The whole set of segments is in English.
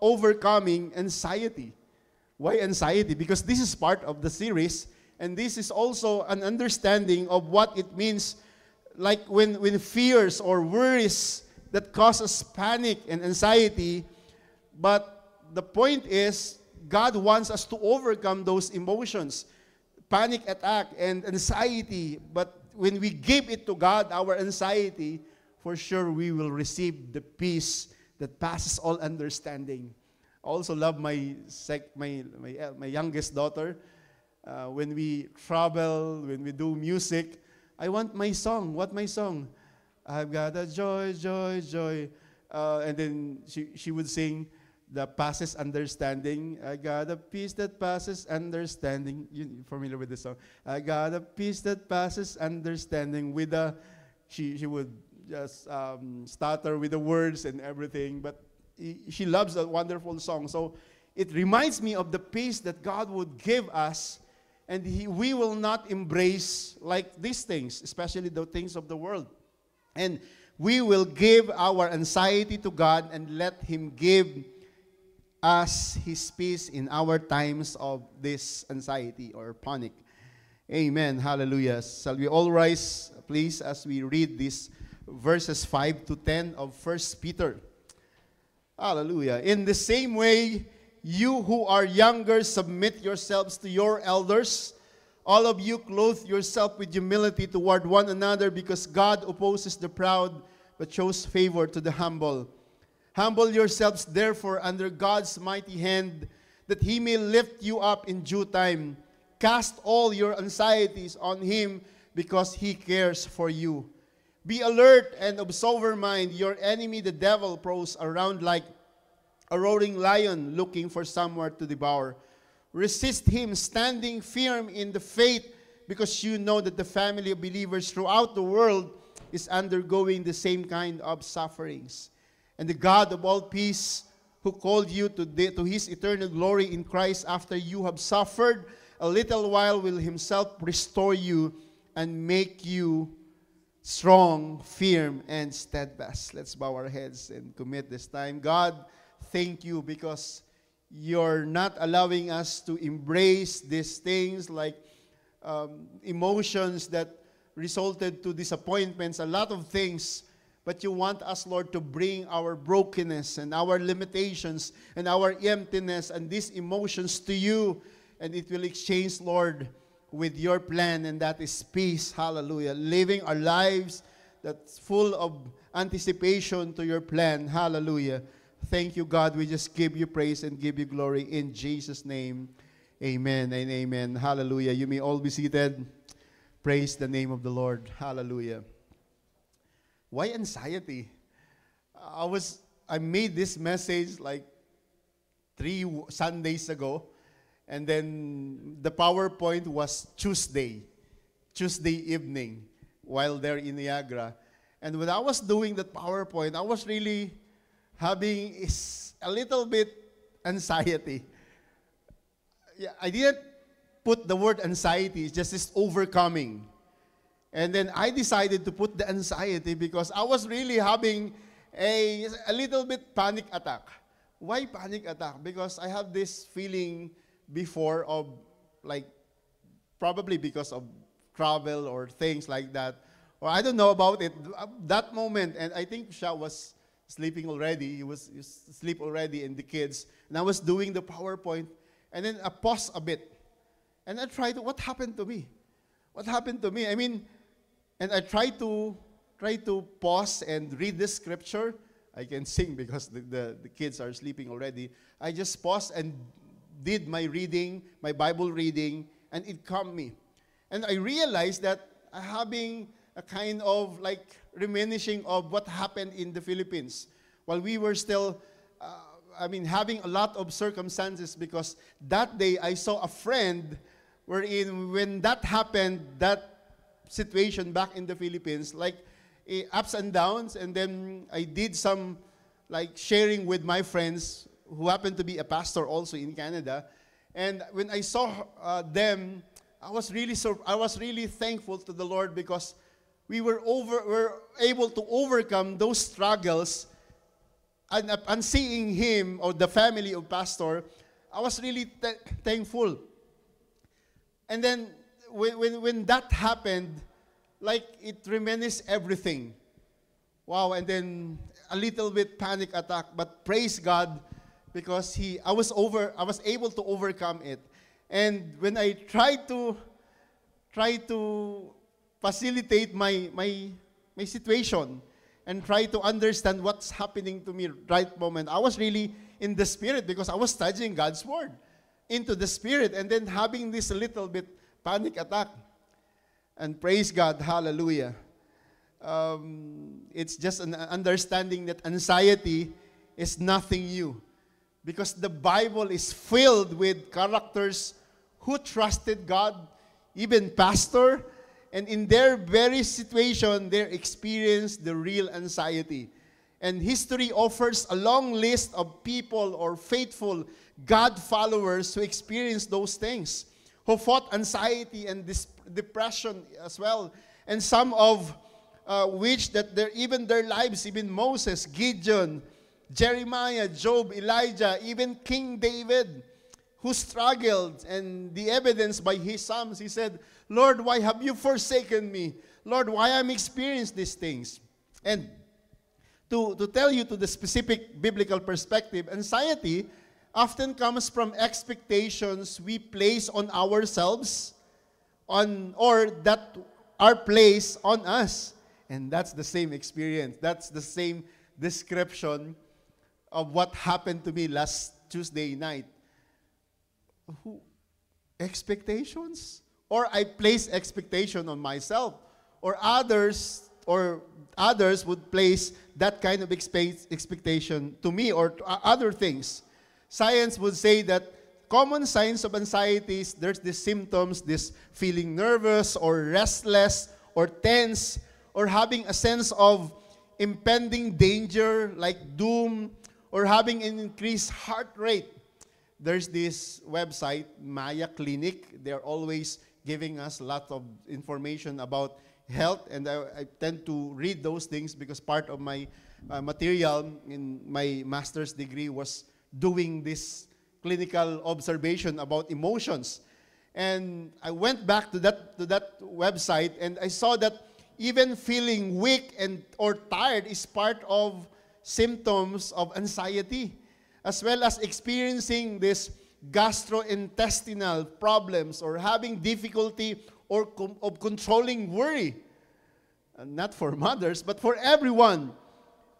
overcoming anxiety. Why anxiety? Because this is part of the series, and this is also an understanding of what it means, like when fears or worries that causes panic and anxiety. But the point is, God wants us to overcome those emotions, panic attack and anxiety. But when we give it to God, our anxiety, for sure we will receive the peace that passes all understanding. I also love my youngest daughter. When we travel, when we do music, I want my song. What my song? I've got a joy, joy, joy. And then she would sing, that passes understanding. I got a peace that passes understanding. You familiar with the song? I got a peace that passes understanding. With the, she would just stutter with the words and everything. But she loves that wonderful song. So it reminds me of the peace that God would give us, and we will not embrace like these things, especially the things of the world. And we will give our anxiety to God and let Him give us His peace in our times of this anxiety or panic. Amen. Hallelujah. Shall we all rise, please, as we read these verses 5 to 10 of 1 Peter. Hallelujah. In the same way, you who are younger, submit yourselves to your elders. All of you clothe yourself with humility toward one another, because God opposes the proud but shows favor to the humble. Humble yourselves, therefore, under God's mighty hand, that He may lift you up in due time. Cast all your anxieties on Him, because He cares for you. Be alert and of sober mind. Your enemy, the devil, prowls around like a roaring lion looking for somewhere to devour. Resist him, standing firm in the faith, because you know that the family of believers throughout the world is undergoing the same kind of sufferings. And the God of all peace, who called you to His eternal glory in Christ after you have suffered a little while, will Himself restore you and make you strong, firm, and steadfast. Let's bow our heads and commit this time. God, thank you, because you're not allowing us to embrace these things like emotions that resulted to disappointments, a lot of things. But you want us, Lord, to bring our brokenness and our limitations and our emptiness and these emotions to you. And it will exchange, Lord, with your plan, and that is peace. Hallelujah. Living our lives that's full of anticipation to your plan. Hallelujah. Thank you, God. We just give you praise and give you glory in Jesus' name. Amen and amen. Hallelujah. You may all be seated. Praise the name of the Lord. Hallelujah. Why anxiety? I made this message like 3 Sundays ago. And then the PowerPoint was Tuesday evening, while there in Niagara. And when I was doing that PowerPoint, I was really having a little bit anxiety. Yeah, I didn't put the word anxiety, it's just this overcoming. And then I decided to put the anxiety because I was really having a little bit panic attack. Why panic attack? Because I have this feeling before of like, probably because of travel or things like that, or I don't know about it, that moment. And I think Sha was sleeping already, he was asleep already, and the kids, and I was doing the PowerPoint, and then I paused a bit, and I tried to, what happened to me? What happened to me? I mean, and I tried to pause and read the scripture. I can sing because the kids are sleeping already. I just paused and did my reading, my Bible reading, and it calmed me. And I realized that I'm having a kind of like reminiscing of what happened in the Philippines while we were still, having a lot of circumstances, because that day I saw a friend wherein when that happened, that situation back in the Philippines, like ups and downs, and then I did some like sharing with my friends who happened to be a pastor also in Canada. And when I saw them, I was really thankful to the Lord, because we were able to overcome those struggles and seeing him or the family of Pastor, I was really thankful. And then when that happened, like it reminisced everything. Wow, and then a little bit panic attack, but praise God because I was able to overcome it. And when I tried to facilitate my situation and try to understand what's happening to me right moment, I was really in the spirit because I was studying God's word into the spirit and then having this little bit panic attack. And praise God, hallelujah. It's just an understanding that anxiety is nothing new because the Bible is filled with characters who trusted God, even pastor, and in their very situation, they experienced the real anxiety. And history offers a long list of people or faithful God followers who experienced those things, who fought anxiety and depression as well, and some of which that even their lives, even Moses, Gideon, Jeremiah, Job, Elijah, even King David, who struggled, and the evidence by his Psalms, he said, Lord, why have you forsaken me? Lord, why I'm experiencing these things? And to tell you to the specific biblical perspective, anxiety often comes from expectations we place on ourselves or that are placed on us. And that's the same experience. That's the same description of what happened to me last Tuesday night. Expectations? Or I place expectation on myself. Or others would place that kind of expectation to me or to other things. Science would say that common signs of anxieties, there's these symptoms, this feeling nervous or restless or tense or having a sense of impending danger like doom or having an increased heart rate. There's this website, Maya Clinic. They're always giving us a lot of information about health, and I tend to read those things because part of my material in my master's degree was doing this clinical observation about emotions. And I went back to that website, and I saw that even feeling weak or tired is part of symptoms of anxiety, as well as experiencing this gastrointestinal problems or having difficulty of controlling worry. And not for mothers, but for everyone.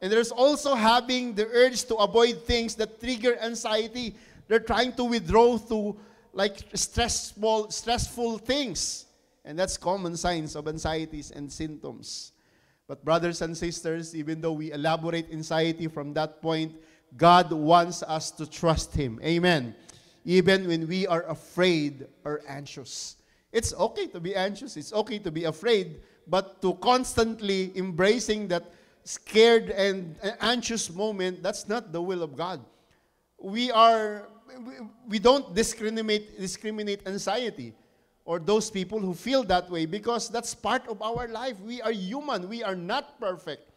And there's also having the urge to avoid things that trigger anxiety. They're trying to withdraw to like stressful things. And that's common signs of anxieties and symptoms. But brothers and sisters, even though we elaborate anxiety from that point, God wants us to trust Him. Amen. Even when we are afraid or anxious. It's okay to be anxious. It's okay to be afraid. But to constantly embracing that scared and anxious moment, that's not the will of God. We don't discriminate anxiety or those people who feel that way because that's part of our life. We are human. We are not perfect.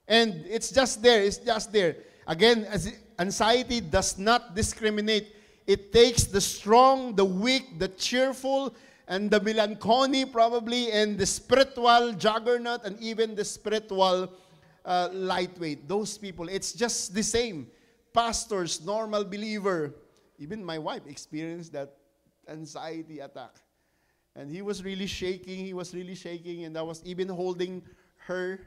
And it's just there. It's just there. Again, anxiety does not discriminate. It takes the strong, the weak, the cheerful, and the melancholy probably, and the spiritual juggernaut, and even the spiritual lightweight. Those people, it's just the same. Pastors, normal believer, even my wife experienced that anxiety attack. And he was really shaking, and I was even holding her.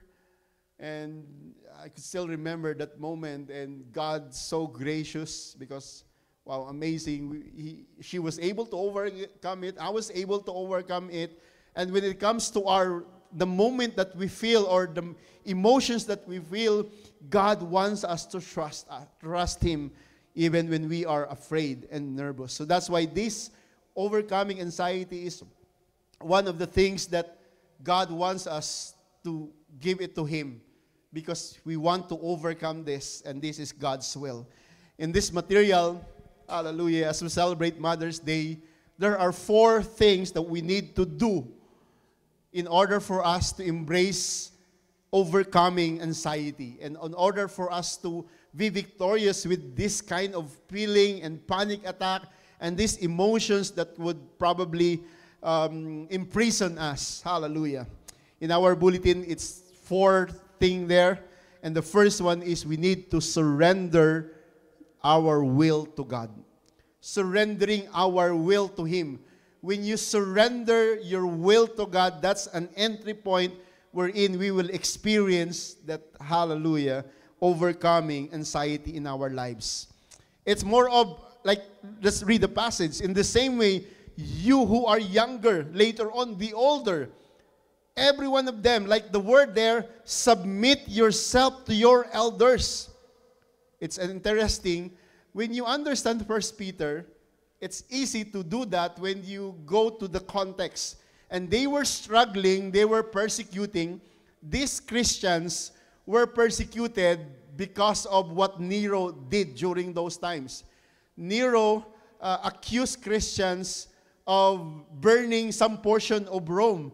And I could still remember that moment, and God's so gracious because, wow, amazing. She was able to overcome it. I was able to overcome it. And when it comes to the moment that we feel or the emotions that we feel, God wants us to trust Him even when we are afraid and nervous. So that's why this overcoming anxiety is one of the things that God wants us to give it to Him because we want to overcome this, and this is God's will. In this material, hallelujah, as we celebrate Mother's Day, there are 4 things that we need to do in order for us to embrace overcoming anxiety and in order for us to be victorious with this kind of feeling and panic attack and these emotions that would probably imprison us. Hallelujah. In our bulletin, it's 4 things there. And the first one is we need to surrender our will to God. Surrendering our will to Him. When you surrender your will to God, that's an entry point wherein we will experience that, hallelujah, overcoming anxiety in our lives. It's more of, like, let's read the passage. In the same way, you who are younger, later on be older. Every one of them, like the word there, submit yourself to your elders. It's interesting. When you understand 1 Peter, it's easy to do that when you go to the context. And they were struggling, they were persecuting. These Christians were persecuted because of what Nero did during those times. Nero accused Christians of burning some portion of Rome.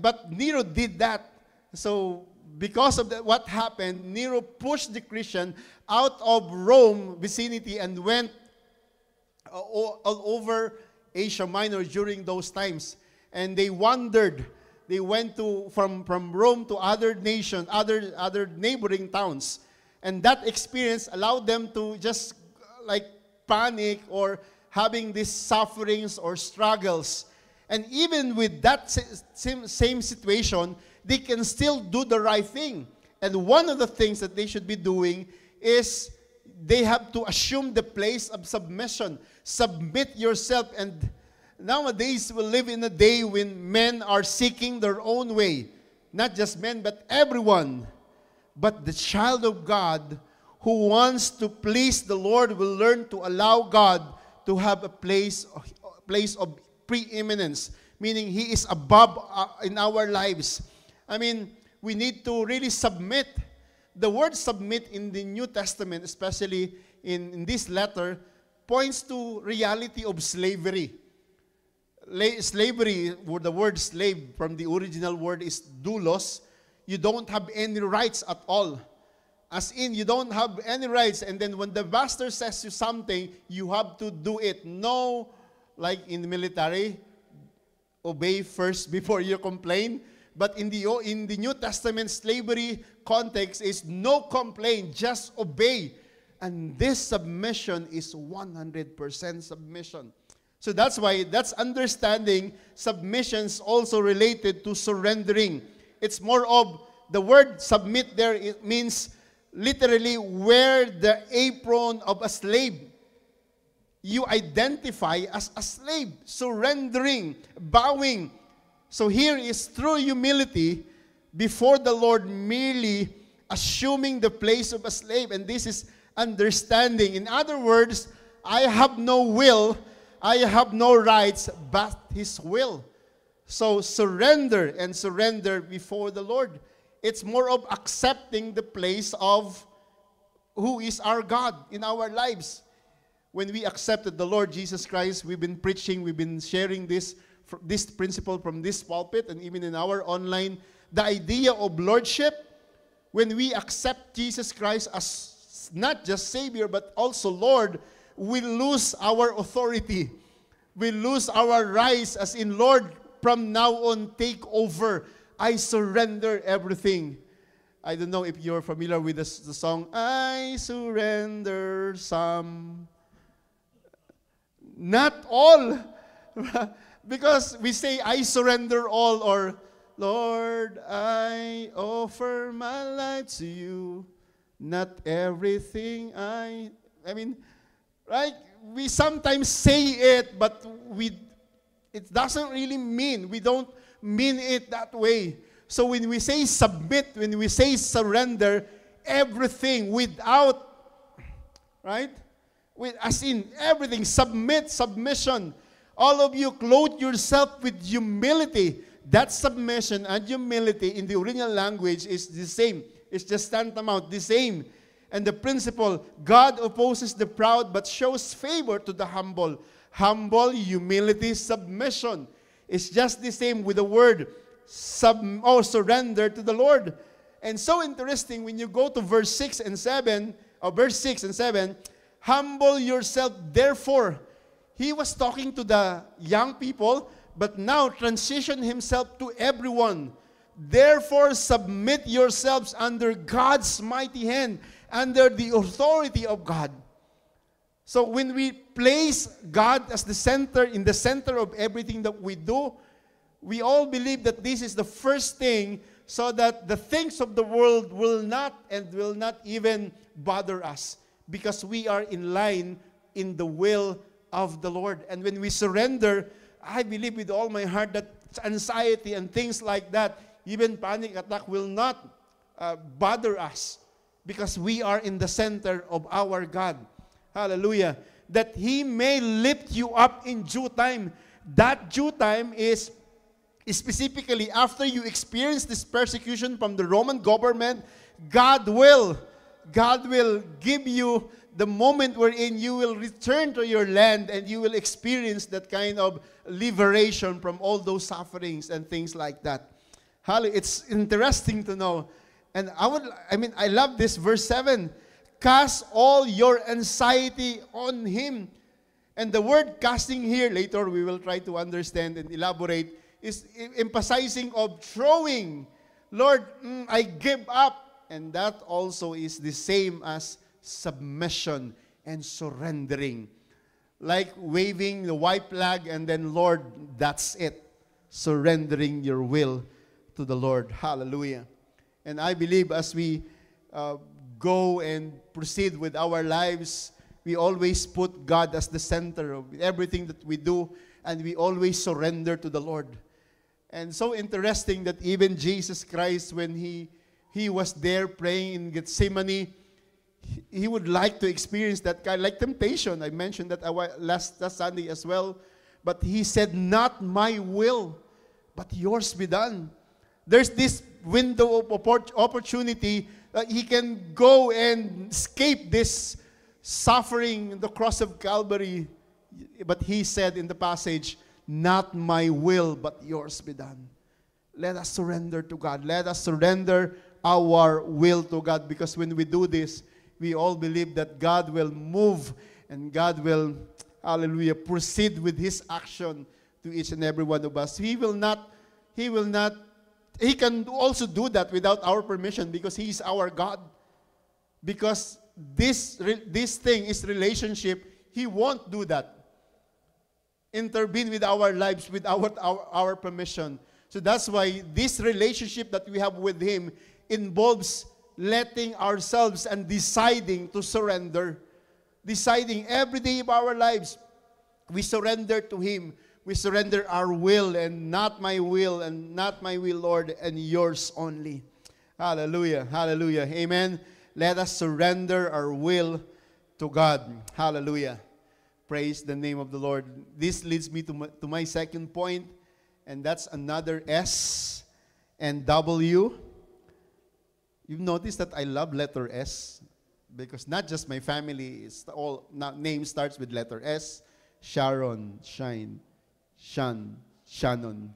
But Nero did that. So because of that, what happened, Nero pushed the Christian out of Rome vicinity and went all over Asia Minor during those times. And they wandered. They went from Rome to other nations, other neighboring towns. And that experience allowed them to just like panic or having these sufferings or struggles. And even with that same situation, they can still do the right thing. And one of the things that they should be doing is they have to assume the place of submission. Submit yourself. And nowadays, we live in a day when men are seeking their own way. Not just men, but everyone. But the child of God who wants to please the Lord will learn to allow God to have a place of preeminence, meaning He is above in our lives. I mean, we need to really submit. The word submit in the New Testament, especially in this letter, points to reality of slavery. Slavery, the word slave from the original word is doulos. You don't have any rights at all. As in, you don't have any rights. And then when the master says you something, you have to do it. No, like in the military, obey first before you complain. But in the New Testament, slavery context is no complaint, just obey. And this submission is 100% submission. So that's why, that's understanding submissions also related to surrendering. It's more of, the word submit there, it means literally wear the apron of a slave. You identify as a slave, surrendering, bowing. So here is through humility before the Lord, merely assuming the place of a slave. And this is understanding. In other words, I have no will, I have no rights, but His will. So surrender and surrender before the Lord. It's more of accepting the place of who is our God in our lives. When we accepted the Lord Jesus Christ, we've been preaching, we've been sharing this principle from this pulpit and even in our online, the idea of lordship. When we accept Jesus Christ as not just Savior, but also Lord, we lose our authority. We lose our rights, as in, Lord, from now on, take over. I surrender everything. I don't know if you're familiar with the song, I surrender some. Not all. Because we say, I surrender all, or, Lord, I offer my life to you. Not everything I mean, right? We sometimes say it, but it doesn't really mean. We don't mean it that way. So when we say submit, when we say surrender, everything without, right? As in everything, submission. All of you clothe yourself with humility. That submission and humility in the original language is the same. It's just tantamount, the same. And the principle, God opposes the proud but shows favor to the humble. Humble, humility, submission. It's just the same with the word surrender to the Lord. And so interesting, when you go to verse 6 and 7, verse 6 and 7, humble yourself, therefore. He was talking to the young people, but now transition himself to everyone. Therefore, submit yourselves under God's mighty hand, under the authority of God. So when we place God as the center, in the center of everything that we do, we all believe that this is the first thing, so that the things of the world will not even bother us, because we are in line in the will of the Lord. And when we surrender, I believe with all my heart that anxiety and things like that, even panic attack, will not bother us, because we are in the center of our God. Hallelujah. That He may lift you up in due time. That due time is specifically after you experience this persecution from the Roman government. God will give you the moment wherein you will return to your land, and you will experience that kind of liberation from all those sufferings and things like that. Hallelujah. It's interesting to know. And I love this verse 7. Cast all your anxiety on Him. And the word casting here, later we will try to understand and elaborate, is emphasizing of throwing. Lord, I give up. And that also is the same as submission and surrendering. Like waving the white flag and then, Lord, that's it. Surrendering your will to the Lord. Hallelujah. And I believe as we go and proceed with our lives, we always put God as the center of everything that we do, and we always surrender to the Lord. And so interesting that even Jesus Christ, when he was there praying in Gethsemane, he would like to experience that kind, like temptation. I mentioned that last Sunday as well. But he said, not my will, but yours be done. There's this window of opportunity that he can go and escape this suffering, the cross of Calvary. But he said in the passage, not my will, but yours be done. Let us surrender to God. Let us surrender our will to God, because when we do this, we all believe that God will move and God will, hallelujah, proceed with His action to each and every one of us. He can also do that without our permission, because He is our God. Because this thing is relationship, He won't do that. Intervene with our lives without our permission. So that's why this relationship that we have with Him involves letting ourselves and deciding to surrender. Deciding every day of our lives, we surrender to Him. We surrender our will, and not my will, and not my will, Lord, and yours only. Hallelujah. Hallelujah. Amen. Let us surrender our will to God. Hallelujah. Praise the name of the Lord. This leads me to my second point, and that's another S and W. You've noticed that I love letter S, because not just my family, it's all name starts with letter S. Sharon, Shine, Shan, Shannon.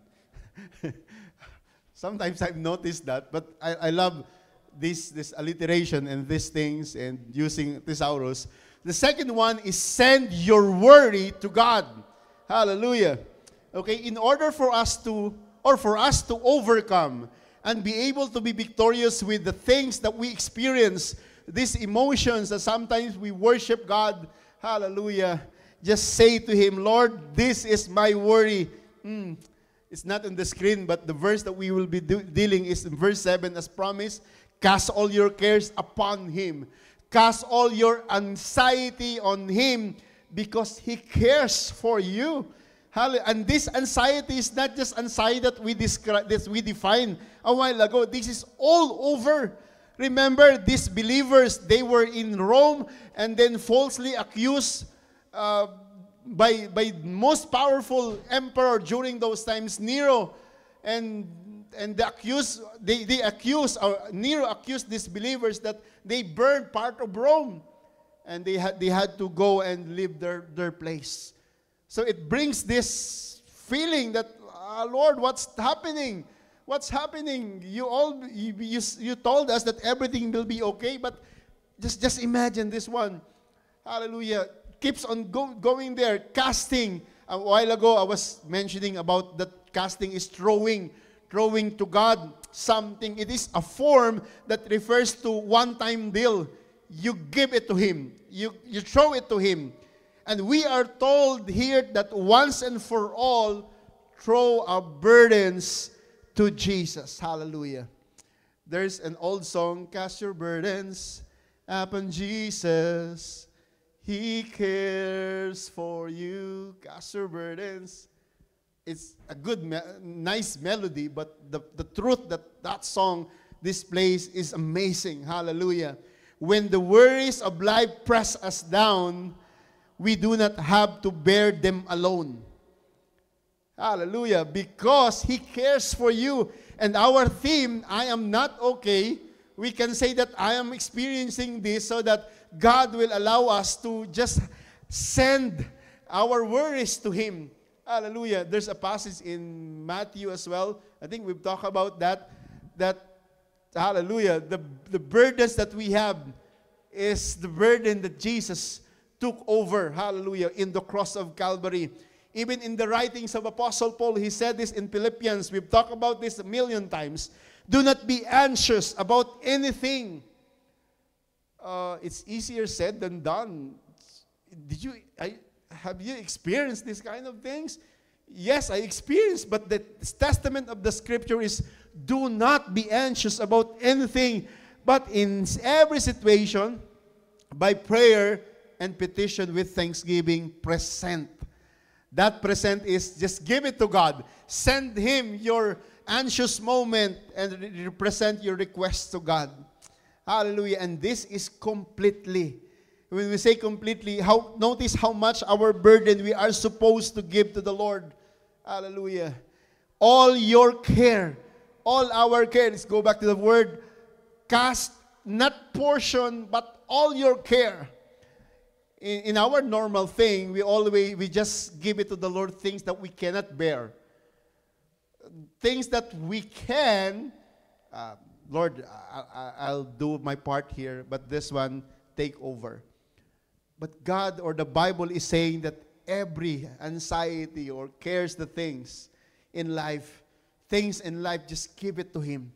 Sometimes I've noticed that, but I love this alliteration and these things and using thesaurus. The second one is send your worry to God. Hallelujah. Okay, in order for us to overcome and be able to be victorious with the things that we experience, these emotions that sometimes we worship God, hallelujah, just say to Him, Lord, this is my worry. It's not on the screen, but the verse that we will be dealing is in verse 7 as promised. Cast all your cares upon Him. Cast all your anxiety on Him, because He cares for you. And this anxiety is not just anxiety that we defined a while ago. This is all over. Remember, these believers, they were in Rome and then falsely accused by most powerful emperor during those times, Nero. And Nero accused these believers that they burned part of Rome, and they had to go and leave their place. So it brings this feeling that, Lord, what's happening? What's happening? You told us that everything will be okay, but Just imagine this one. Hallelujah. Keeps on going there, casting. A while ago, I was mentioning about that casting is throwing to God something. It is a form that refers to one-time deal. You give it to Him. You throw it to Him. And we are told here that once and for all, throw our burdens to Jesus. Hallelujah. There's an old song, cast your burdens upon Jesus. He cares for you. Cast your burdens. It's a good, nice melody, but the truth that song displays is amazing. Hallelujah. When the worries of life press us down, we do not have to bear them alone. Hallelujah. Because He cares for you. And our theme, I am not okay, we can say that I am experiencing this so that God will allow us to just send our worries to Him. Hallelujah. There's a passage in Matthew as well. I think we've talked about that. Hallelujah, the burdens that we have is the burden that Jesus took over, hallelujah, in the cross of Calvary. Even in the writings of Apostle Paul, he said this in Philippians. We've talked about this a million times. Do not be anxious about anything. It's easier said than done. Have you experienced these kind of things? Yes, I experienced, but the testament of the scripture is, do not be anxious about anything, but in every situation, by prayer and petition with thanksgiving, present. That present is just give it to God. Send Him your anxious moment and present your request to God. Hallelujah. And this is completely, when we say completely, notice how much our burden we are supposed to give to the Lord. Hallelujah. All your care, all our care. Let's go back to the word cast, not portion, but all your care. In our normal thing, we just give it to the Lord things that we cannot bear. Things that we can, Lord, I'll do my part here, but this one, take over. But God or the Bible is saying that every anxiety or cares the things in life, just give it to Him.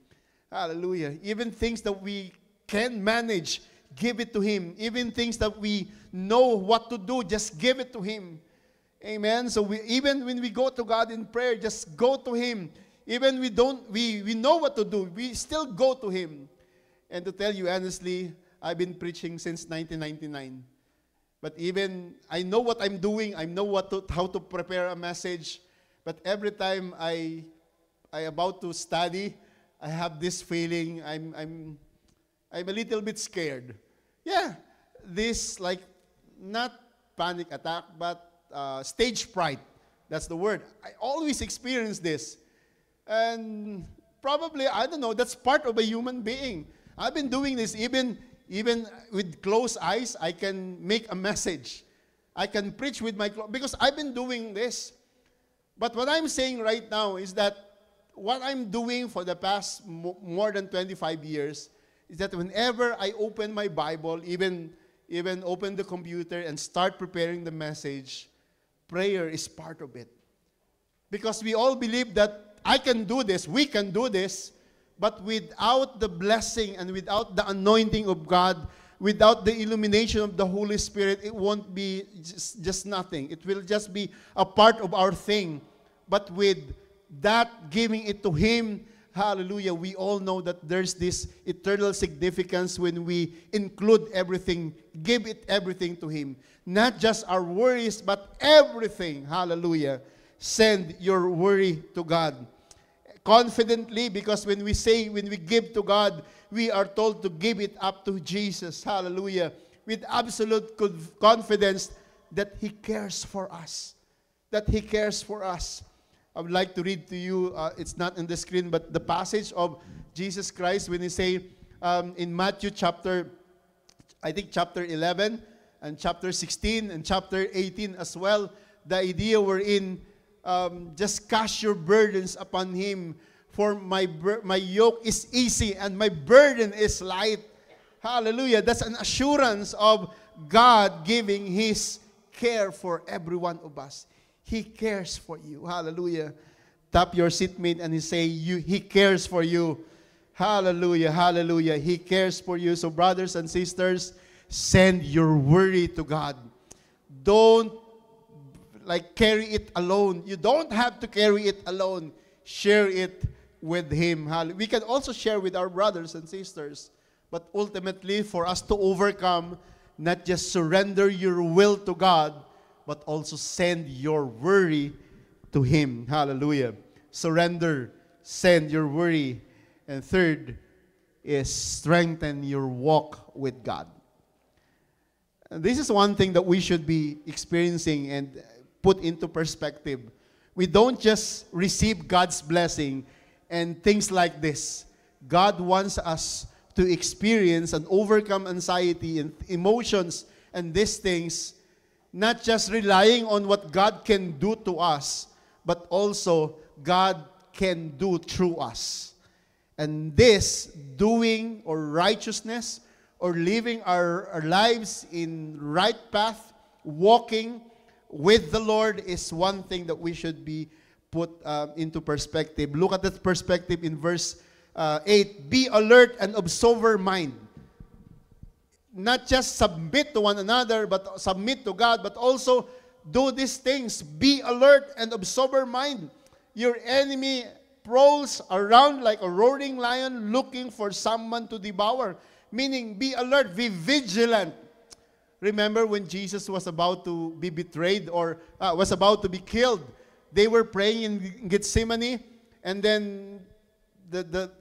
Hallelujah. Even things that we can manage, give it to Him. Even things that we know what to do, just give it to Him. Amen. So even when we go to God in prayer, just go to Him. Even we know what to do, we still go to Him. And to tell you honestly, I've been preaching since 1999. But even I know what I'm doing, I know how to prepare a message. But every time I about to study, I have this feeling I'm a little bit scared. Yeah, this like not panic attack, but stage fright. That's the word. I always experience this. And probably, I don't know, that's part of a human being. I've been doing this even with closed eyes. I can make a message. I can preach with my because I've been doing this. But what I'm saying right now is that what I'm doing for the past more than 25 years is that whenever I open my Bible, even open the computer and start preparing the message, prayer is part of it. Because we all believe that I can do this, we can do this, but without the blessing and without the anointing of God, without the illumination of the Holy Spirit, it won't be just nothing. It will just be a part of our thing. But with that, giving it to Him, hallelujah, we all know that there's this eternal significance when we include everything, give it everything to Him. Not just our worries, but everything, hallelujah. Send your worry to God. Confidently, because when we give to God, we are told to give it up to Jesus. Hallelujah. With absolute confidence that He cares for us. That He cares for us. I would like to read to you, it's not on the screen, but the passage of Jesus Christ when He say in Matthew chapter 11 and chapter 16 and chapter 18 as well, the idea wherein just cast your burdens upon Him, for my yoke is easy and my burden is light. Hallelujah. That's an assurance of God giving His care for every one of us. He cares for you. Hallelujah. Tap your seatmate and say, He cares for you. Hallelujah. Hallelujah. He cares for you. So brothers and sisters, send your worry to God. Don't carry it alone. You don't have to carry it alone. Share it with Him. We can also share with our brothers and sisters. But ultimately, for us to overcome, not just surrender your will to God, but also send your worry to Him. Hallelujah. Surrender, send your worry. And third is strengthen your walk with God. And this is one thing that we should be experiencing and put into perspective. We don't just receive God's blessing and things like this. God wants us to experience and overcome anxiety and emotions and these things, not just relying on what God can do to us, but also God can do through us. And this, doing or righteousness or living our lives in right path, walking with the Lord is one thing that we should be put into perspective. Look at that perspective in verse 8. Be alert and of sober mind. Not just submit to one another, but submit to God, but also do these things. Be alert and of sober mind. Your enemy prowls around like a roaring lion looking for someone to devour. Meaning, be alert, be vigilant. Remember when Jesus was about to be betrayed or was about to be killed, they were praying in Gethsemane, and then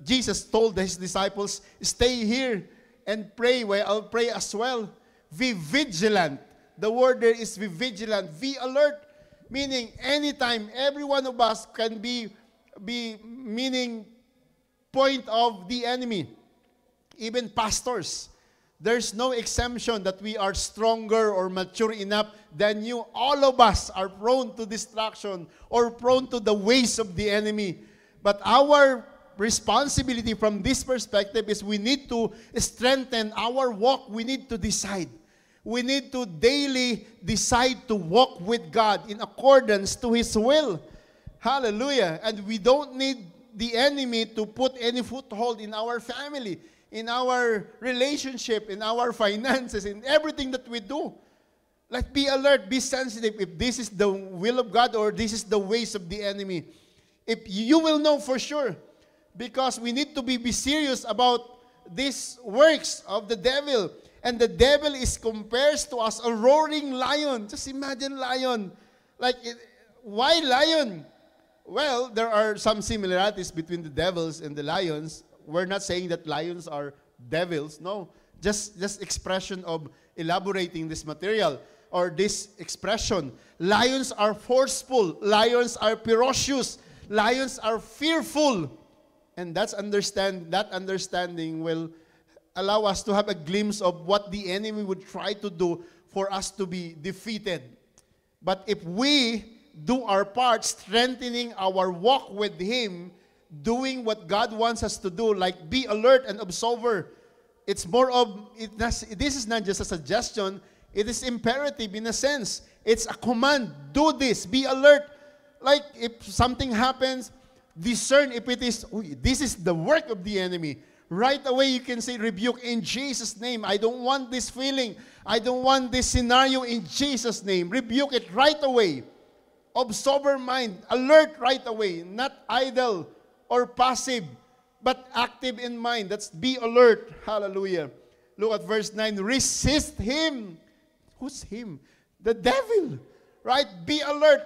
Jesus told His disciples, stay here and pray while I'll pray as well. Be vigilant. The word there is be vigilant. Be alert. Meaning, anytime, every one of us can be meaning point of the enemy. Even pastors. There's no exemption that we are stronger or mature enough than you. All of us are prone to distraction or prone to the ways of the enemy. But our responsibility from this perspective is we need to strengthen our walk. We need to decide. We need to daily decide to walk with God in accordance to His will. Hallelujah. And we don't need the enemy to put any foothold in our family, in our relationship, in our finances, in everything that we do. Like, be alert, be sensitive if this is the will of God or this is the ways of the enemy. If you will know for sure, because we need to be serious about these works of the devil. And the devil is compares to us a roaring lion. Just imagine lion. Why lion? Well, there are some similarities between the devils and the lions. We're not saying that lions are devils. No, just expression of elaborating this material or this expression. Lions are forceful. Lions are ferocious. Lions are fearful. And that understanding will allow us to have a glimpse of what the enemy would try to do for us to be defeated. But if we do our part, strengthening our walk with Him, doing what God wants us to do, like be alert and observer. It's more of, this is not just a suggestion, it is imperative in a sense. It's a command. Do this, be alert. Like if something happens, discern if it is, this is the work of the enemy. Right away you can say, rebuke in Jesus' name. I don't want this feeling. I don't want this scenario in Jesus' name. Rebuke it right away. Of sober mind, alert right away, not idle or passive, but active in mind. That's be alert. Hallelujah. Look at verse 9. Resist him. Who's him? The devil. Right? Be alert,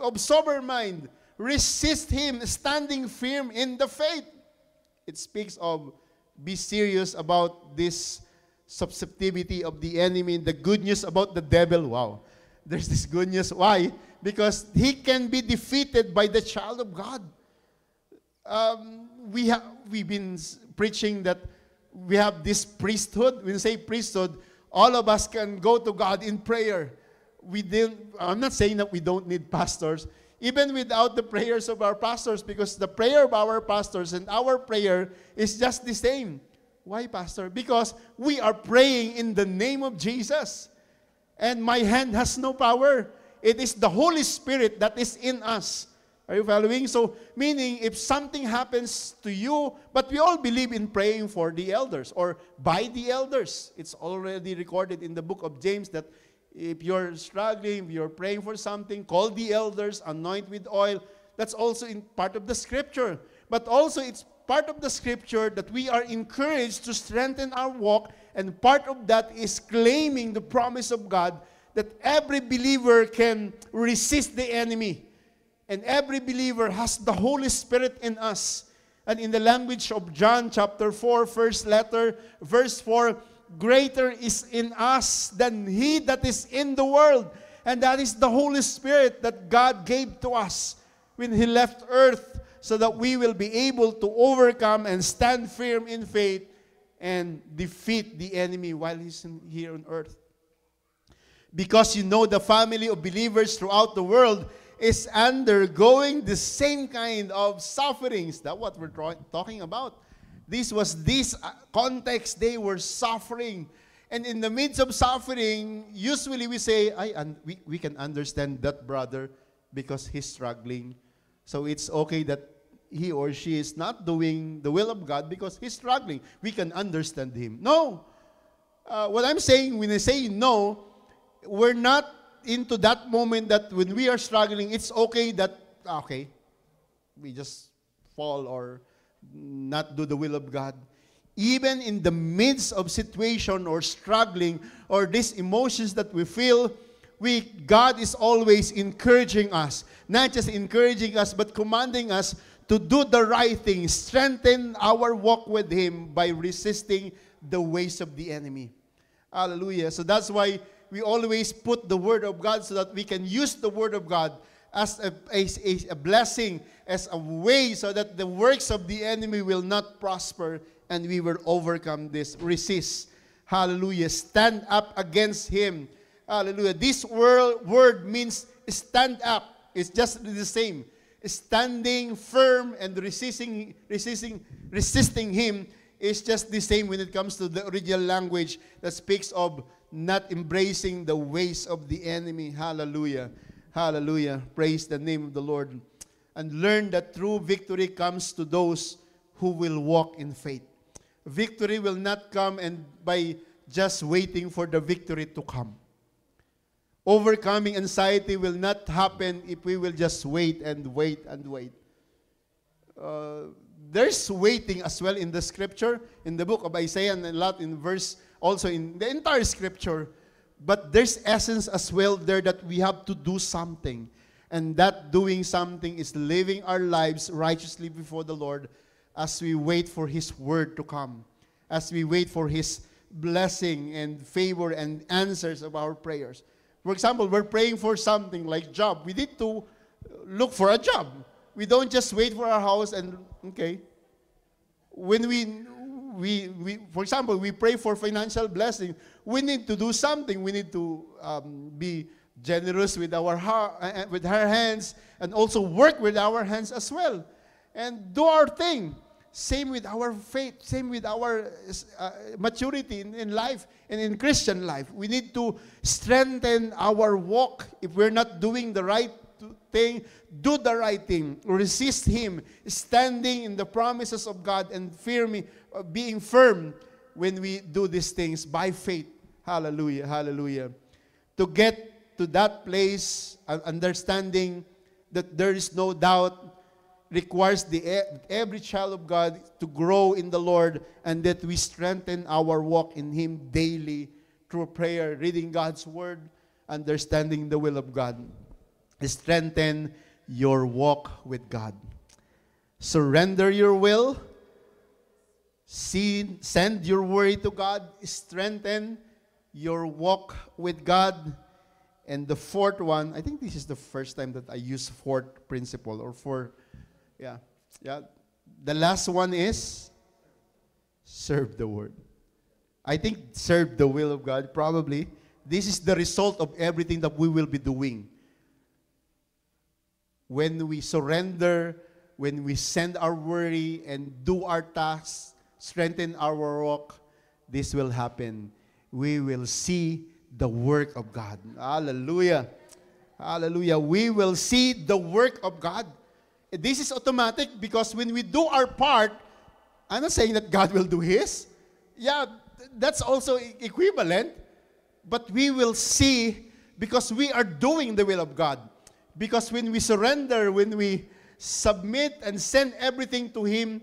of sober mind. Resist him, standing firm in the faith. It speaks of be serious about this susceptibility of the enemy. The good news about the devil. Wow. There's this good news. Why? Because he can be defeated by the child of God. We've been preaching that we have this priesthood. When we say priesthood, all of us can go to God in prayer. I'm not saying that we don't need pastors. Even without the prayers of our pastors, because the prayer of our pastors and our prayer is just the same. Why, Pastor? Because we are praying in the name of Jesus. And my hand has no power. It is the Holy Spirit that is in us. Are you following? So, meaning if something happens to you, but we all believe in praying for the elders or by the elders. It's already recorded in the book of James that if you're struggling, if you're praying for something, call the elders, anoint with oil. That's also in part of the scripture. But also it's part of the scripture that we are encouraged to strengthen our walk, and part of that is claiming the promise of God that every believer can resist the enemy. And every believer has the Holy Spirit in us. And in the language of John chapter 4, first letter, verse 4, greater is in us than he that is in the world. And that is the Holy Spirit that God gave to us when He left earth, so that we will be able to overcome and stand firm in faith and defeat the enemy while He's here on earth. Because you know the family of believers throughout the world is undergoing the same kind of sufferings. That's what we're talking about. This was this context. They were suffering. And in the midst of suffering, usually we say, we can understand that brother because he's struggling. So it's okay that he or she is not doing the will of God because he's struggling. We can understand him. No. What I'm saying, when I say no, we're not into that moment that when we are struggling, it's okay that, we just fall or not do the will of God. Even in the midst of situation or struggling or these emotions that we feel, God is always encouraging us. Not just encouraging us, but commanding us to do the right thing. Strengthen our walk with Him by resisting the ways of the enemy. Hallelujah. So that's why we always put the Word of God so that we can use the Word of God as a blessing, as a way so that the works of the enemy will not prosper and we will overcome this. Resist. Hallelujah. Stand up against him. Hallelujah. This word means stand up. It's just the same. Standing firm and resisting him is just the same when it comes to the original language that speaks of not embracing the ways of the enemy. Hallelujah. Hallelujah. Praise the name of the Lord. And learn that true victory comes to those who will walk in faith. Victory will not come and by just waiting for the victory to come. Overcoming anxiety will not happen if we will just wait and wait and wait. There's waiting as well in the scripture, in the book of Isaiah, and a lot in verse, also in the entire scripture. But there's essence as well there that we have to do something. And that doing something is living our lives righteously before the Lord as we wait for His word to come. As we wait for His blessing and favor and answers of our prayers. For example, we're praying for something like job. We need to look for a job. We don't just wait for our house and, okay. When we for example, we pray for financial blessing, we need to do something. We need to be generous with our hands and also work with our hands as well. And do our thing. Same with our faith, same with our maturity in life and in Christian life. We need to strengthen our walk. If we're not doing the right thing, do the right thing. Resist him, standing in the promises of God and being firm when we do these things by faith. Hallelujah, hallelujah. To get to that place, understanding that there is no doubt, requires every child of God to grow in the Lord, and that we strengthen our walk in Him daily through prayer, reading God's Word, understanding the will of God. Strengthen your walk with God. Surrender your will. Send your worry to God. Strengthen your walk with God. And the fourth one, I think this is the first time that I use fourth principle or four. Yeah. The last one is serve the word. I think serve the will of God, probably. This is the result of everything that we will be doing. When we surrender, when we send our worry and do our tasks strengthen our walk, this will happen. We will see the work of God. Hallelujah. Hallelujah. We will see the work of God. This is automatic because when we do our part, I'm not saying that God will do His. Yeah, that's also equivalent. But we will see because we are doing the will of God. Because when we surrender, when we submit and send everything to Him,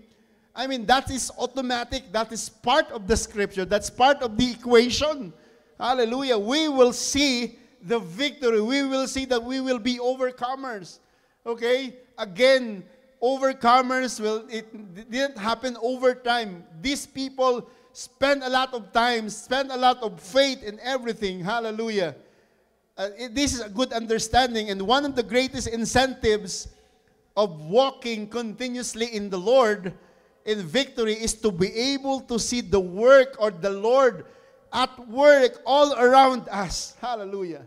I mean, that is automatic. That is part of the Scripture. That's part of the equation. Hallelujah. We will see the victory. We will see that we will be overcomers. Okay? Again, overcomers it didn't happen over time. These people spend a lot of time, spend a lot of faith in everything. Hallelujah. This is a good understanding. And one of the greatest incentives of walking continuously in the Lord in victory is to be able to see the work or the Lord at work all around us. Hallelujah.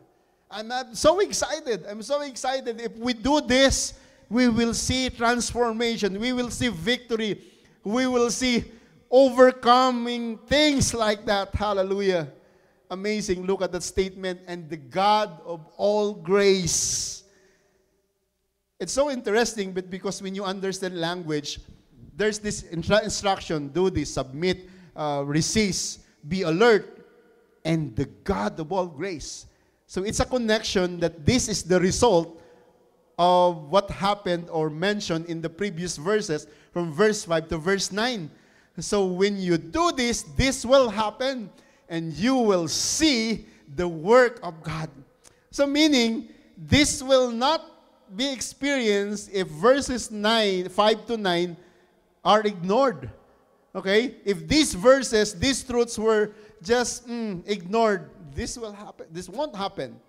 I'm so excited. I'm so excited. If we do this, we will see transformation. We will see victory. We will see overcoming things like that. Hallelujah. Amazing. Look at that statement. And the God of all grace. It's so interesting, but because when you understand language, there's this instruction, do this, submit, resist, be alert, and the God of all grace. So it's a connection that this is the result of what happened or mentioned in the previous verses from verse 5 to verse 9. So when you do this, this will happen and you will see the work of God. So meaning, this will not be experienced if verses 5 to 9 are ignored. Okay? If these verses, these truths were just ignored, this will happen. This won't happen.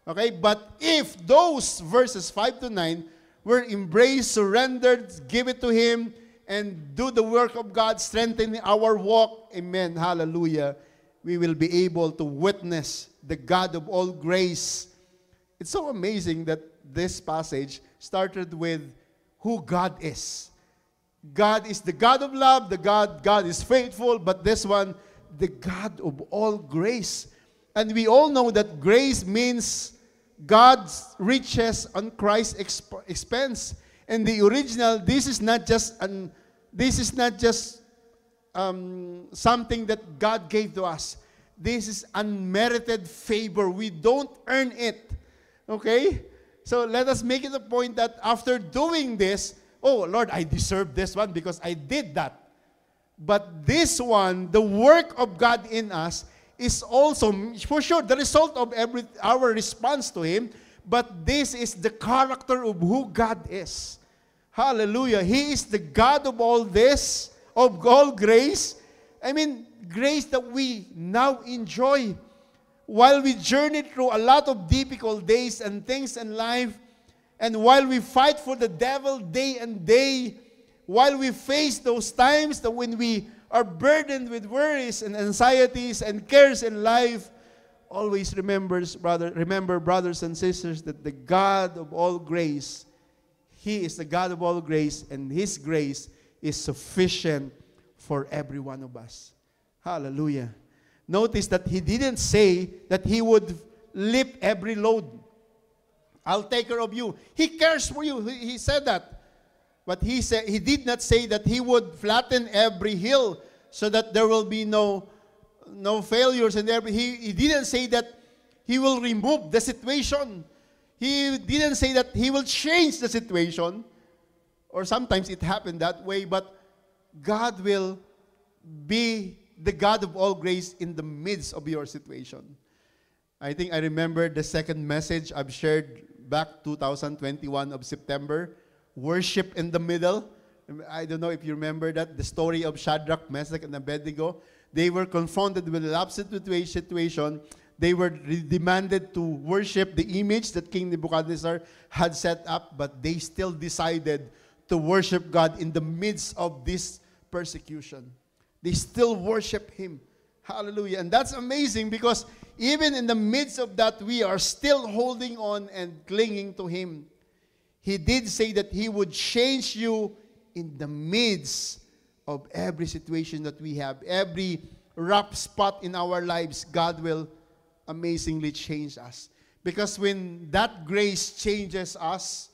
Okay? But if those verses 5 to 9 were embraced, surrendered, give it to Him, and do the work of God, strengthen our walk, amen, hallelujah, we will be able to witness the God of all grace. It's so amazing that this passage started with who God is. God is the God of love, God is faithful, but this one, the God of all grace. And we all know that grace means God's riches on Christ's expense. In the original, this is not just something that God gave to us. This is unmerited favor. We don't earn it. Okay? So let us make it a point that after doing this, oh Lord, I deserve this one because I did that. But this one, the work of God in us, is also, for sure, the result of our response to Him. But this is the character of who God is. Hallelujah. He is the God of all this, of all grace. I mean, grace that we now enjoy. While we journey through a lot of difficult days and things in life, and while we fight for the devil day and day, while we face those times that when we are burdened with worries and anxieties and cares in life, always remember, brothers and sisters, that the God of all grace, He is the God of all grace, and His grace is sufficient for every one of us. Hallelujah. Notice that He didn't say that He would lift every load. I'll take care of you. He cares for you. He said that. But He did not say that He would flatten every hill so that there will be no failures. And He didn't say that He will remove the situation. He didn't say that He will change the situation. Or sometimes it happened that way. But God will be the God of all grace in the midst of your situation. I think I remember the second message I've shared back 2021 of September, worship in the middle. I don't know if you remember that, the story of Shadrach, Meshach, and Abednego. They were confronted with a absolute situation. They were demanded to worship the image that King Nebuchadnezzar had set up, but they still decided to worship God in the midst of this persecution. They still worship Him. Hallelujah. And that's amazing because even in the midst of that, we are still holding on and clinging to Him. He did say that He would change you in the midst of every situation that we have, every rough spot in our lives, God will amazingly change us. Because when that grace changes us,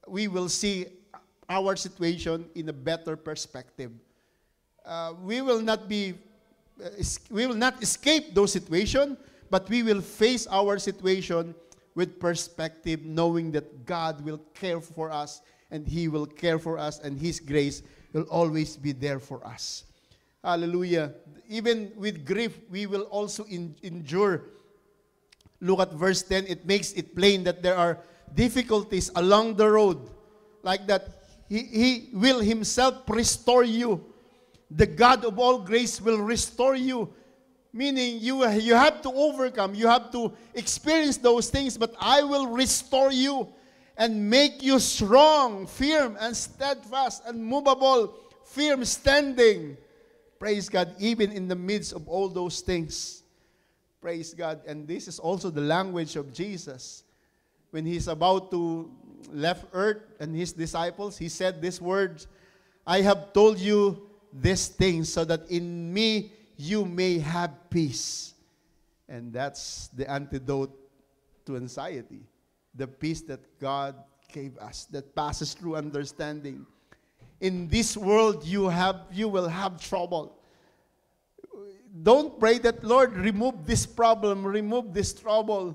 we will see our situation in a better perspective. We will not escape those situations, but we will face our situation with perspective, knowing that God will care for us, and He will care for us, and His grace will always be there for us. Hallelujah. Even with grief, we will also endure. Look at verse 10. It makes it plain that there are difficulties along the road. Like that, He will Himself restore you. The God of all grace will restore you. Meaning, you have to overcome. You have to experience those things, but I will restore you and make you strong, firm, and steadfast, and movable, firm, standing. Praise God, even in the midst of all those things. Praise God. And this is also the language of Jesus. When He's about to left earth and His disciples, He said these words, I have told you these things so that in me you may have peace. And that's the antidote to anxiety. The peace that God gave us, that passes through understanding. In this world, you will have trouble. Don't pray that, Lord, remove this problem, remove this trouble.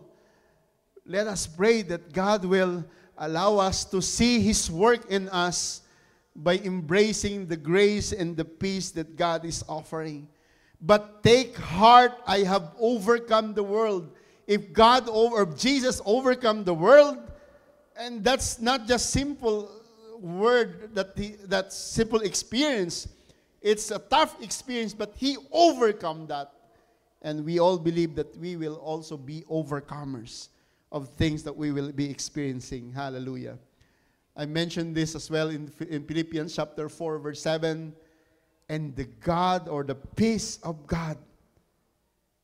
Let us pray that God will allow us to see His work in us by embracing the grace and the peace that God is offering. But take heart, I have overcome the world. If Jesus overcome the world, and that's not just simple word, that simple experience. It's a tough experience, but He overcome that. And we all believe that we will also be overcomers of things that we will be experiencing. Hallelujah. I mentioned this as well in Philippians chapter 4, verse 7. And the God, or the peace of God,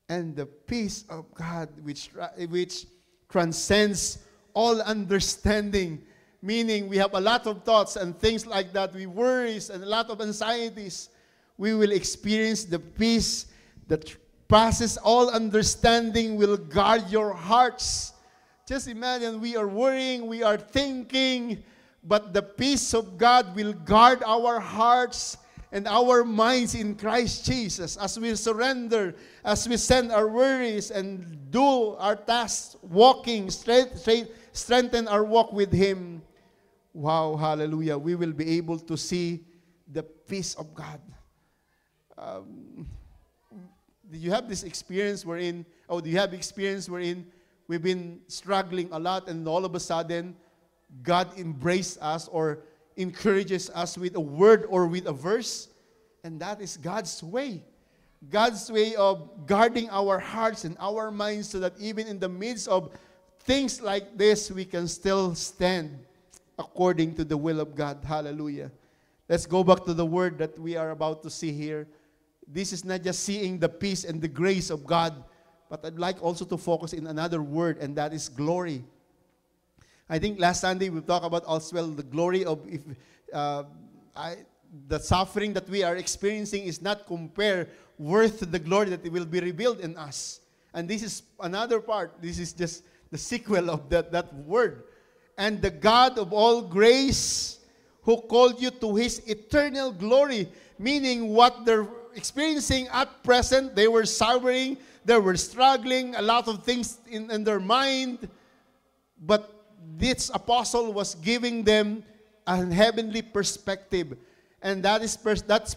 and the peace of God which transcends all understanding. Meaning we have a lot of thoughts and things like that. We worries and a lot of anxieties. We will experience the peace that passes all understanding will guard your hearts. Just imagine, we are worrying, we are thinking, but the peace of God will guard our hearts and our minds in Christ Jesus as we surrender, as we send our worries and do our tasks, walking, strengthen our walk with Him. Wow, hallelujah. We will be able to see the peace of God. Do you have experience wherein we've been struggling a lot and all of a sudden God embraces us or encourages us with a word or with a verse? And that is God's way. God's way of guarding our hearts and our minds so that even in the midst of things like this, we can still stand according to the will of God. Hallelujah. Let's go back to the word that we are about to see here. This is not just seeing the peace and the grace of God, but I'd like also to focus in another word, and that is glory. I think last Sunday we talked about as well the glory of the suffering that we are experiencing is not compared worth the glory that will be revealed in us. And this is another part. This is just the sequel of that word. And the God of all grace who called you to His eternal glory, meaning what they're experiencing at present, they were suffering, they were struggling, a lot of things in their mind, but this apostle was giving them a heavenly perspective. And that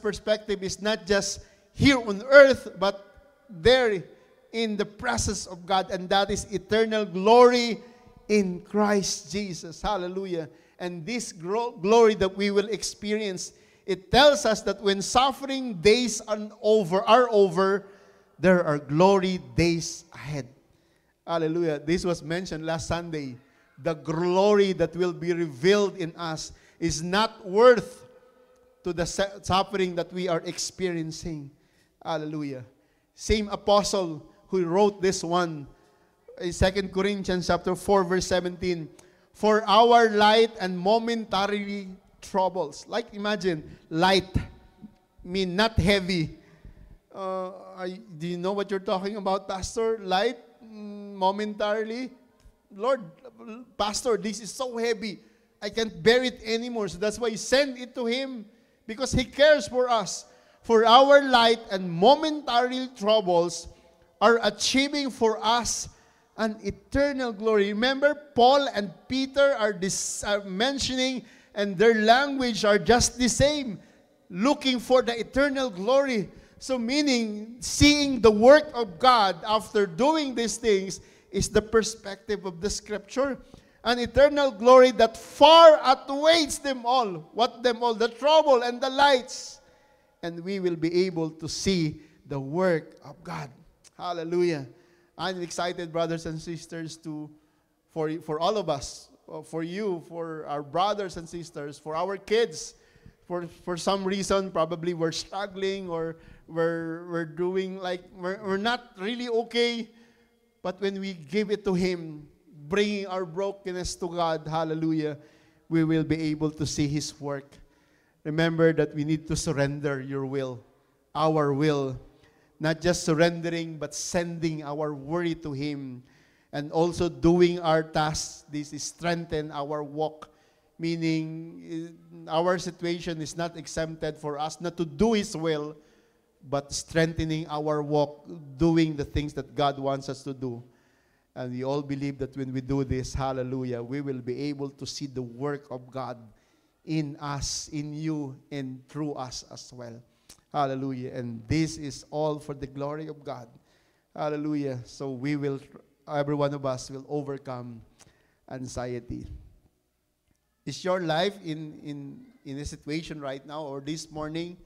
perspective is not just here on earth, but there in the presence of God, and that is eternal glory in Christ Jesus. Hallelujah. And this glory that we will experience, it tells us that when suffering days are over, there are glory days ahead. Hallelujah. This was mentioned last Sunday. The glory that will be revealed in us is not worth to the suffering that we are experiencing. Hallelujah. Same apostle who wrote this one in 2 Corinthians chapter 4, verse 17. For our light and momentary troubles. Like imagine, light, mean not heavy. Do you know what you're talking about, Pastor? Light, momentarily. Lord, Pastor, this is so heavy. I can't bear it anymore. So that's why send it to Him, because He cares for us. For our light and momentary troubles are achieving for us an eternal glory. Remember, Paul and Peter are mentioning, and their language are just the same, looking for the eternal glory. So meaning, seeing the work of God after doing these things is the perspective of the Scripture. An eternal glory that far outweighs them all. What them all? The trouble and the lights. And we will be able to see the work of God. Hallelujah. I'm excited, brothers and sisters, for all of us, for you, for our brothers and sisters, for our kids. For some reason, probably we're struggling, or we're doing like, we're not really okay. But when we give it to Him, bringing our brokenness to God, hallelujah, we will be able to see His work. Remember that we need to surrender your will, our will. Not just surrendering, but sending our worry to Him. And also doing our tasks. This is strengthen our walk. Meaning, our situation is not exempted for us not to do His will, but strengthening our walk, doing the things that God wants us to do. And we all believe that when we do this, hallelujah, we will be able to see the work of God in us, in you, and through us as well. Hallelujah. And this is all for the glory of God. Hallelujah. So we will, every one of us will overcome anxiety. Is your life in a situation right now, or this morning?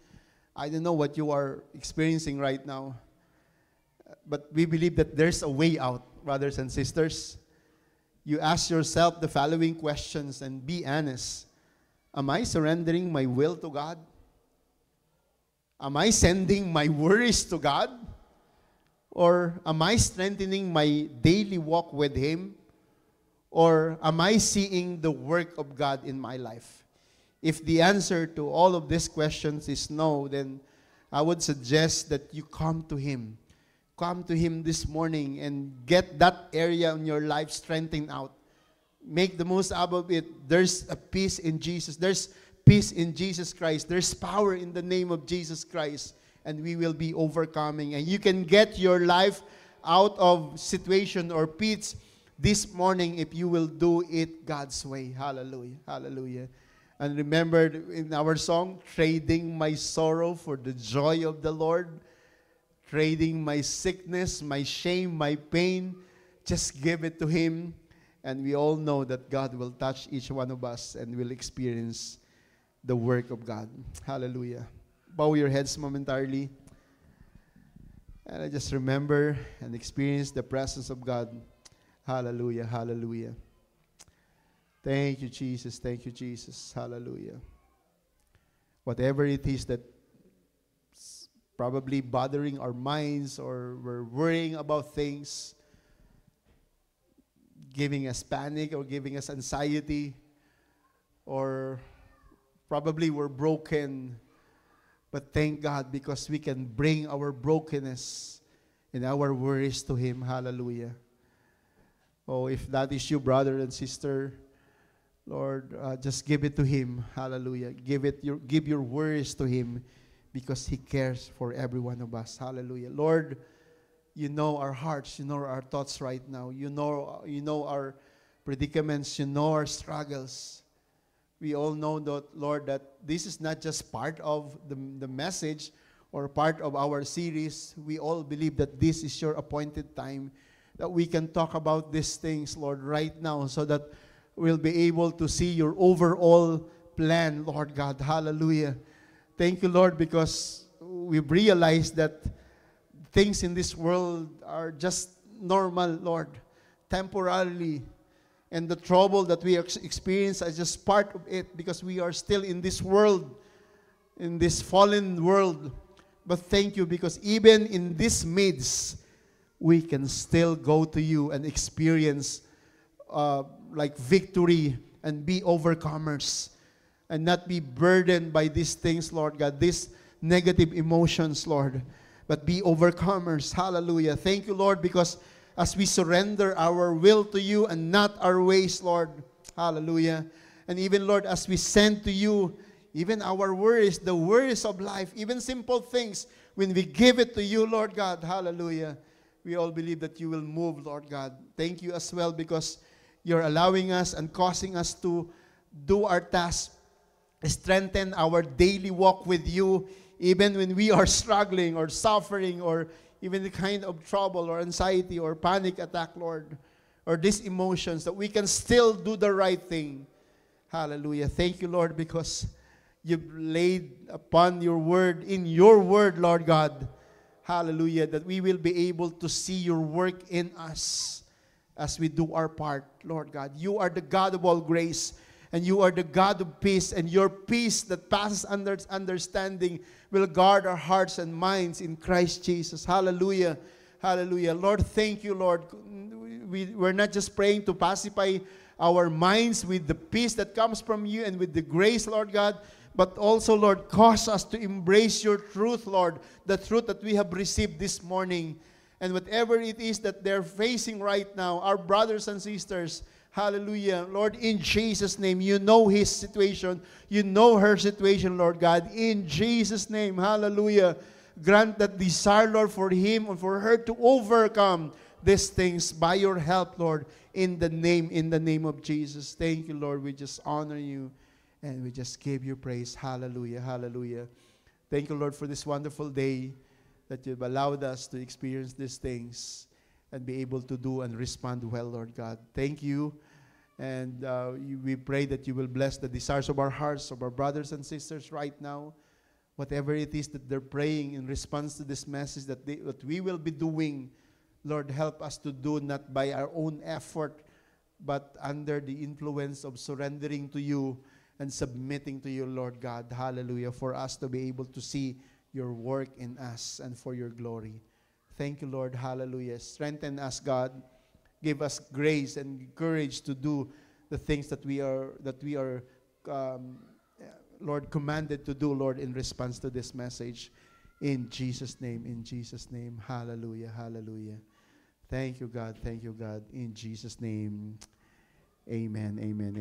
I don't know what you are experiencing right now. But we believe that there's a way out, brothers and sisters. You ask yourself the following questions and be honest. Am I surrendering my will to God? Am I sending my worries to God? Or am I strengthening my daily walk with Him? Or am I seeing the work of God in my life? If the answer to all of these questions is no, then I would suggest that you come to Him. Come to Him this morning and get that area in your life strengthened out. Make the most out of it. There's a peace in Jesus. There's peace in Jesus Christ. There's power in the name of Jesus Christ. And we will be overcoming. And you can get your life out of situation or pits this morning if you will do it God's way. Hallelujah. Hallelujah. And remember in our song, trading my sorrow for the joy of the Lord. Trading my sickness, my shame, my pain. Just give it to Him. And we all know that God will touch each one of us and will experience the work of God. Hallelujah. Bow your heads momentarily. And I just remember and experience the presence of God. Hallelujah. Hallelujah. Thank you, Jesus. Thank you, Jesus. Hallelujah. Whatever it is that probably bothering our minds, or we're worrying about things, giving us panic or giving us anxiety, or probably we're broken. But thank God, because we can bring our brokenness and our worries to Him. Hallelujah. Oh, if that is you, brother and sister, Lord, just give it to Him. Hallelujah. Give your worries to Him, because He cares for every one of us. Hallelujah. Lord, you know our hearts, you know our thoughts right now. You know our predicaments, you know our struggles. We all know that, Lord, that this is not just part of the message or part of our series. We all believe that this is your appointed time, that we can talk about these things, Lord, right now, so that we'll be able to see your overall plan, Lord God. Hallelujah. Thank you, Lord, because we've realized that things in this world are just normal, Lord, temporarily. And the trouble that we experience is just part of it, because we are still in this world, in this fallen world. But thank you, because even in this midst, we can still go to you and experience like victory and be overcomers. and not be burdened by these things, Lord God, these negative emotions, Lord, but be overcomers. Hallelujah. Thank you, Lord, because as we surrender our will to you and not our ways, Lord, hallelujah. And even, Lord, as we send to you, even our worries, the worries of life, even simple things, when we give it to you, Lord God, hallelujah, we all believe that you will move, Lord God. Thank you as well because you're allowing us and causing us to do our task, strengthen our daily walk with you, even when we are struggling or suffering or even the kind of trouble or anxiety or panic attack, Lord, or these emotions, that we can still do the right thing. Hallelujah. Thank you, Lord, because you've laid upon your word, in your word, Lord God, hallelujah, that we will be able to see your work in us as we do our part, Lord God. You are the God of all grace, and you are the God of peace, and your peace that passes understanding will guard our hearts and minds in Christ Jesus. Hallelujah. Hallelujah. Lord, thank you, Lord. We're not just praying to pacify our minds with the peace that comes from you and with the grace, Lord God, but also, Lord, cause us to embrace your truth, Lord, the truth that we have received this morning. And whatever it is that they're facing right now, our brothers and sisters, hallelujah, Lord, in Jesus' name, you know his situation, you know her situation, Lord God, in Jesus' name, hallelujah. Grant that desire, Lord, for him and for her to overcome these things by your help, Lord, in the name of Jesus. Thank you, Lord. We just honor you and we just give you praise. Hallelujah, hallelujah. Thank you, Lord, for this wonderful day that you've allowed us to experience these things and be able to do and respond well, Lord God. Thank you. And we pray that you will bless the desires of our hearts, of our brothers and sisters right now. Whatever it is that they're praying in response to this message that we will be doing, Lord, help us to do not by our own effort, but under the influence of surrendering to you and submitting to you, Lord God. Hallelujah. For us to be able to see your work in us and for your glory. Thank you, Lord. Hallelujah. Strengthen us, God. Give us grace and courage to do the things that we are, Lord, commanded to do, Lord, in response to this message. In Jesus' name, in Jesus' name. Hallelujah, hallelujah. Thank you, God. Thank you, God. In Jesus' name, amen, amen.